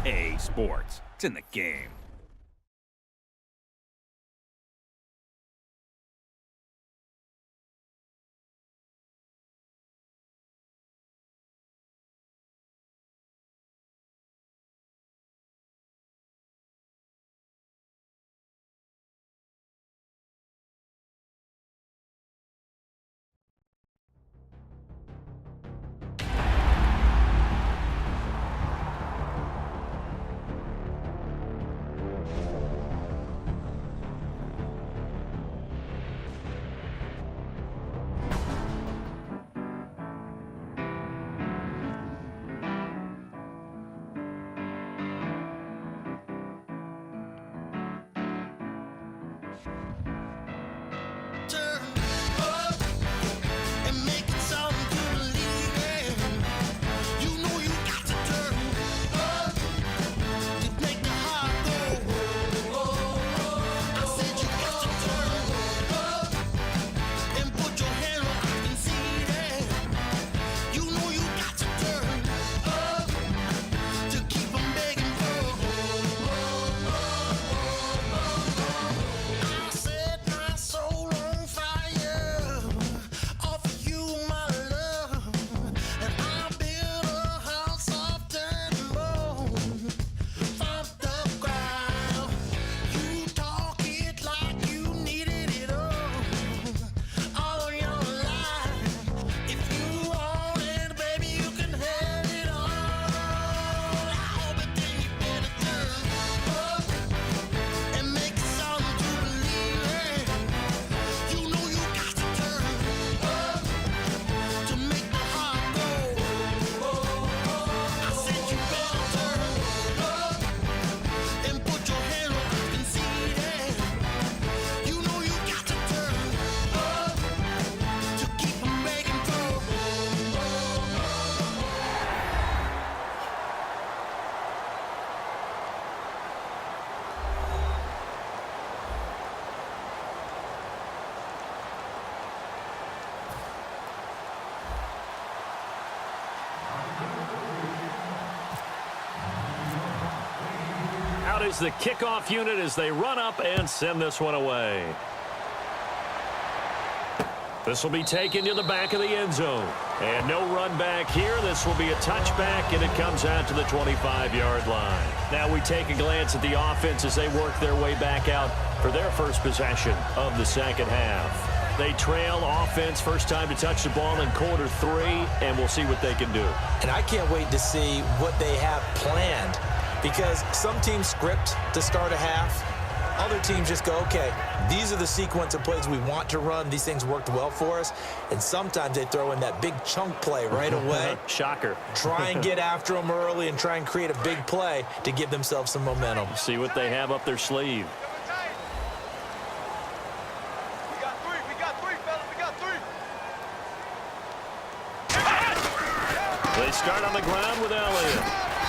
EA Sports. It's in the game. Out is the kickoff unit as they run up and send this one away. This will be taken to the back of the end zone. And no run back here. This will be a touchback, and it comes out to the 25-yard line. Now we take a glance at the offense as they work their way back out for their first possession of the second half. They trail offense, first time to touch the ball in quarter 3, and we'll see what they can do. And I can't wait to see what they have planned, because some teams script to start a half. Other teams just go, okay, these are the sequence of plays we want to run. These things worked well for us. And sometimes they throw in that big chunk play right away. Shocker. Try and get after them early and try and create a big play to give themselves some momentum. See what they have up their sleeve. They start on the ground with Elliott.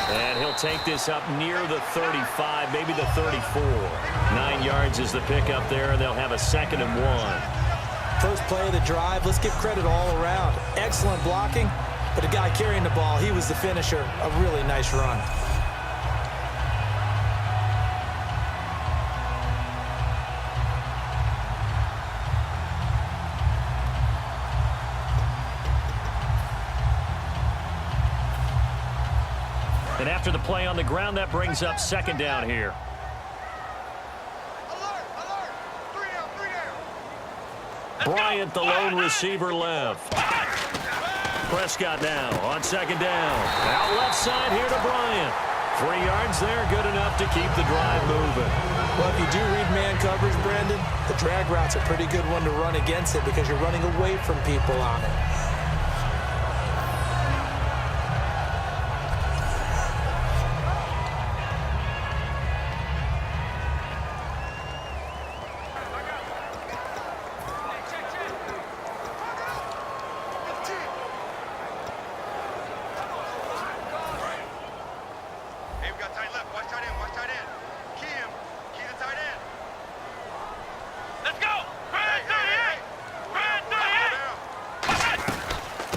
And he'll take this up near the 35, maybe the 34. 9 yards is the pickup there, and they'll have a 2nd and 1. First play of the drive, let's give credit all around. Excellent blocking, but the guy carrying the ball, he was the finisher. A really nice run. And after the play on the ground, that brings up 2nd down here. Bryant, the lone receiver, left. Prescott now on 2nd down. Out left side here to Bryant. 3 yards there, good enough to keep the drive moving. Well, if you do read man coverage, Brandon, the drag route's a pretty good one to run against it because you're running away from people on it.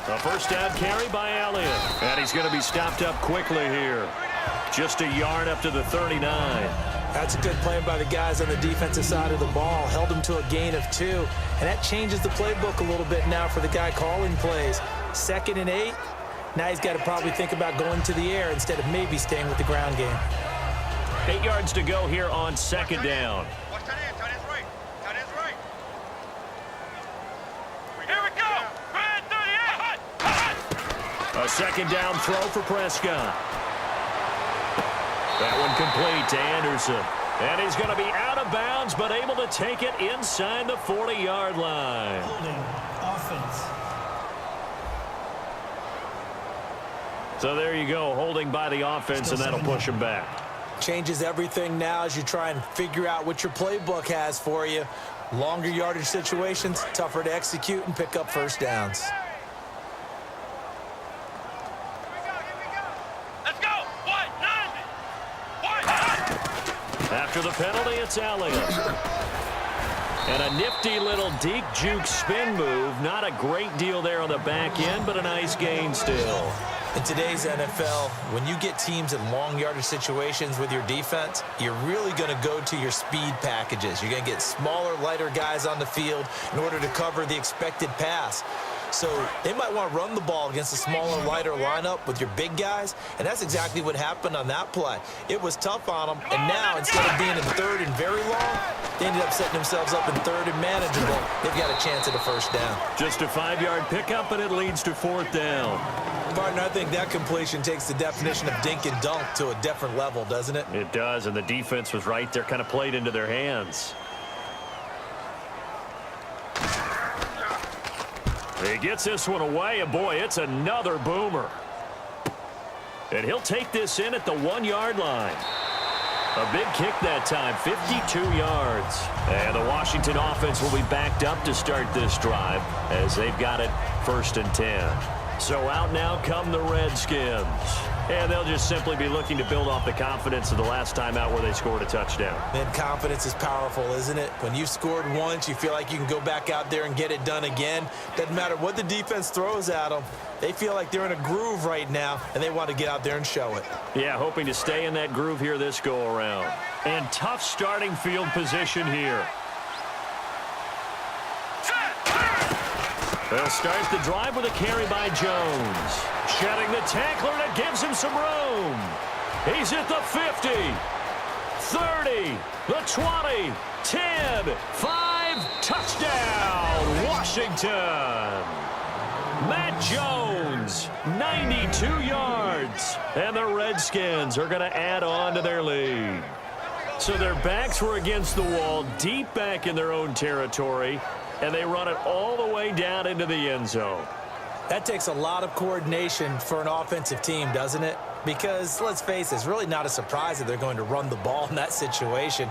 A first down carry by Elliott. And he's going to be stopped up quickly here. Just a yard up to the 39. That's a good play by the guys on the defensive side of the ball. Held them to a gain of 2. And that changes the playbook a little bit now for the guy calling plays. 2nd and 8. Now he's got to probably think about going to the air instead of maybe staying with the ground game. 8 yards to go here on 2nd down. A 2nd down throw for Prescott. That one complete to Anderson. And he's going to be out of bounds, but able to take it inside the 40-yard line. Holding offense. So there you go, holding by the offense, and that'll push him back. Changes everything now as you try and figure out what your playbook has for you. Longer yardage situations, tougher to execute and pick up first downs. After the penalty, it's Elliott. And a nifty little deke juke spin move. Not a great deal there on the back end, but a nice gain still. In today's NFL, when you get teams in long yardage situations with your defense, you're really going to go to your speed packages. You're going to get smaller, lighter guys on the field in order to cover the expected pass. So they might want to run the ball against a smaller, lighter lineup with your big guys, and that's exactly what happened on that play. It was tough on them, and now instead of being in 3rd and very long, they ended up setting themselves up in 3rd and manageable. They've got a chance at a first down. Just a 5-yard pickup, and it leads to 4th down. Partner, I think that completion takes the definition of dink and dunk to a different level, doesn't it? It does, and the defense was right there, kind of played into their hands. He gets this one away, and boy, it's another boomer. And he'll take this in at the 1-yard line. A big kick that time, 52 yards. And the Washington offense will be backed up to start this drive as they've got it 1st and 10. So out now come the Redskins. And they'll just simply be looking to build off the confidence of the last time out where they scored a touchdown. And confidence is powerful, isn't it? When you've scored once, you feel like you can go back out there and get it done again. Doesn't matter what the defense throws at them. They feel like they're in a groove right now, and they want to get out there and show it. Yeah, hoping to stay in that groove here this go-around. And tough starting field position here. They'll start the drive with a carry by Jones. Shedding the tackler, and it gives him some room. He's at the 50, 30, the 20, 10, 5, touchdown, Washington. Matt Jones, 92 yards. And the Redskins are going to add on to their lead. So their backs were against the wall, deep back in their own territory, and they run it all the way down into the end zone. That takes a lot of coordination for an offensive team, doesn't it? Because, let's face it, it's really not a surprise that they're going to run the ball in that situation.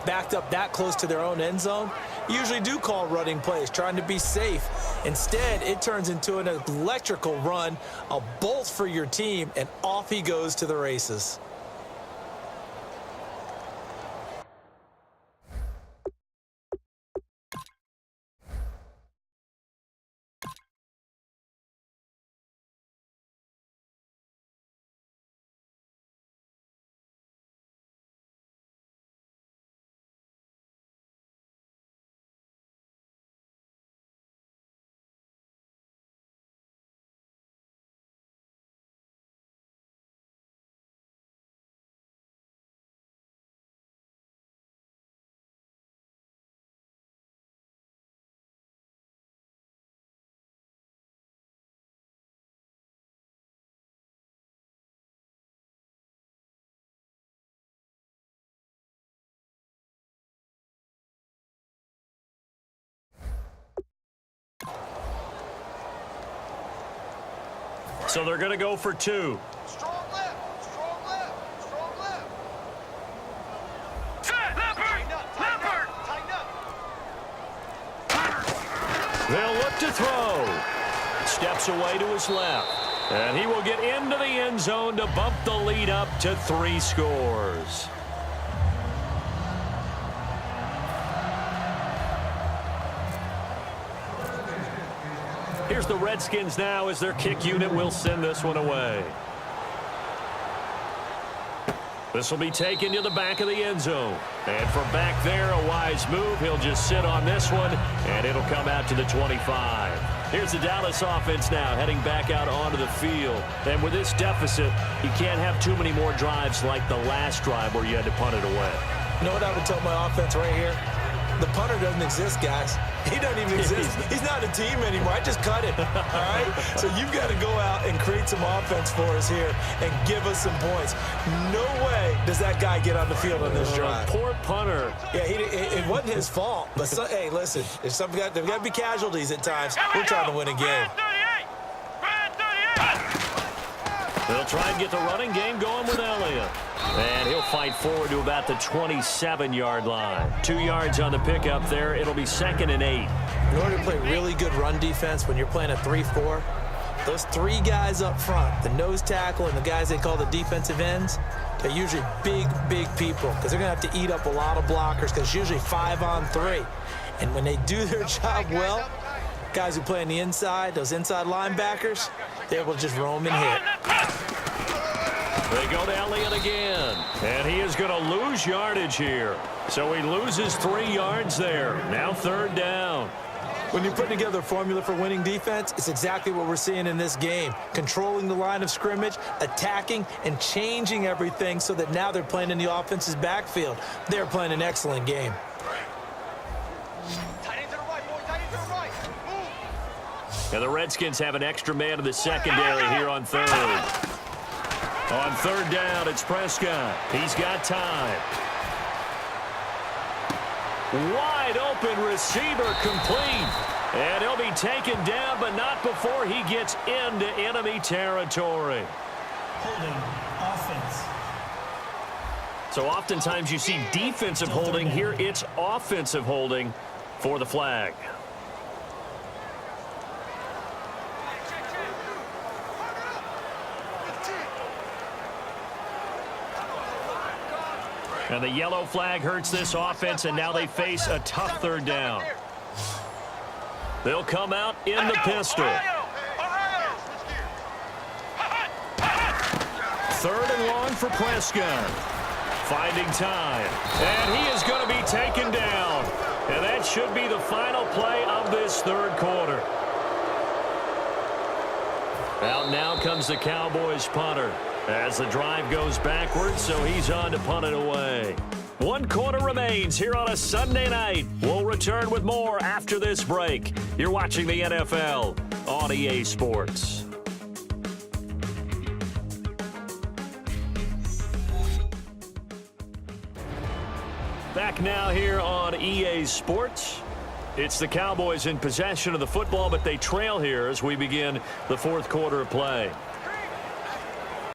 Backed up that close to their own end zone, usually do call running plays, trying to be safe. Instead, it turns into an electrical run, a bolt for your team, and off he goes to the races. So they're going to go for 2. Strong left, strong left, strong left. Leopard! Tighten up. They'll look to throw. Steps away to his left. And he will get into the end zone to bump the lead up to 3 scores. Here's the Redskins now as their kick unit will send this one away. This will be taken to the back of the end zone. And from back there, a wise move. He'll just sit on this one, and it'll come out to the 25. Here's the Dallas offense now, heading back out onto the field. And with this deficit, you can't have too many more drives like the last drive where you had to punt it away. You know what I would tell my offense right here? The punter doesn't exist, guys. He doesn't even exist. He's not a team anymore. I just cut him, all right? So you've got to go out and create some offense for us here and give us some points. No way does that guy get on the field on this drive. Poor punter. Yeah, it wasn't his fault. But, hey, listen, there's got to be casualties at times. We're trying to win a game. They'll try and get the running game going with Elliott. And he'll fight forward to about the 27-yard line. 2 yards on the pickup there. It'll be 2nd and 8. In order to play really good run defense when you're playing a 3-4, those 3 guys up front, the nose tackle and the guys they call the defensive ends, they're usually big people because they're going to have to eat up a lot of blockers because it's usually 5-on-3. And when they do their job well, guys who play on the inside, those inside linebackers, they're able to just roam and hit. They go to Elliott again, and he is going to lose yardage here. So he loses 3 yards there. Now 3rd down. When you're putting together a formula for winning defense, it's exactly what we're seeing in this game. Controlling the line of scrimmage, attacking, and changing everything so that now they're playing in the offense's backfield. They're playing an excellent game. And the Redskins have an extra man in the secondary here on 3rd. On 3rd down, it's Prescott. He's got time. Wide open receiver complete. And he'll be taken down, but not before he gets into enemy territory. Holding offense. So oftentimes you see defensive holding. Here it's offensive holding for the flag. And the yellow flag hurts this offense, and now they face a tough 3rd down. They'll come out in the pistol. 3rd and long for Prescott. Finding time. And he is going to be taken down. And that should be the final play of this 3rd quarter. Out now comes the Cowboys punter as the drive goes backwards, so he's on to punt it away. 1 quarter remains here on a Sunday night. We'll return with more after this break. You're watching the NFL on EA Sports. Back now here on EA Sports. It's the Cowboys in possession of the football, but they trail here as we begin the 4th quarter of play.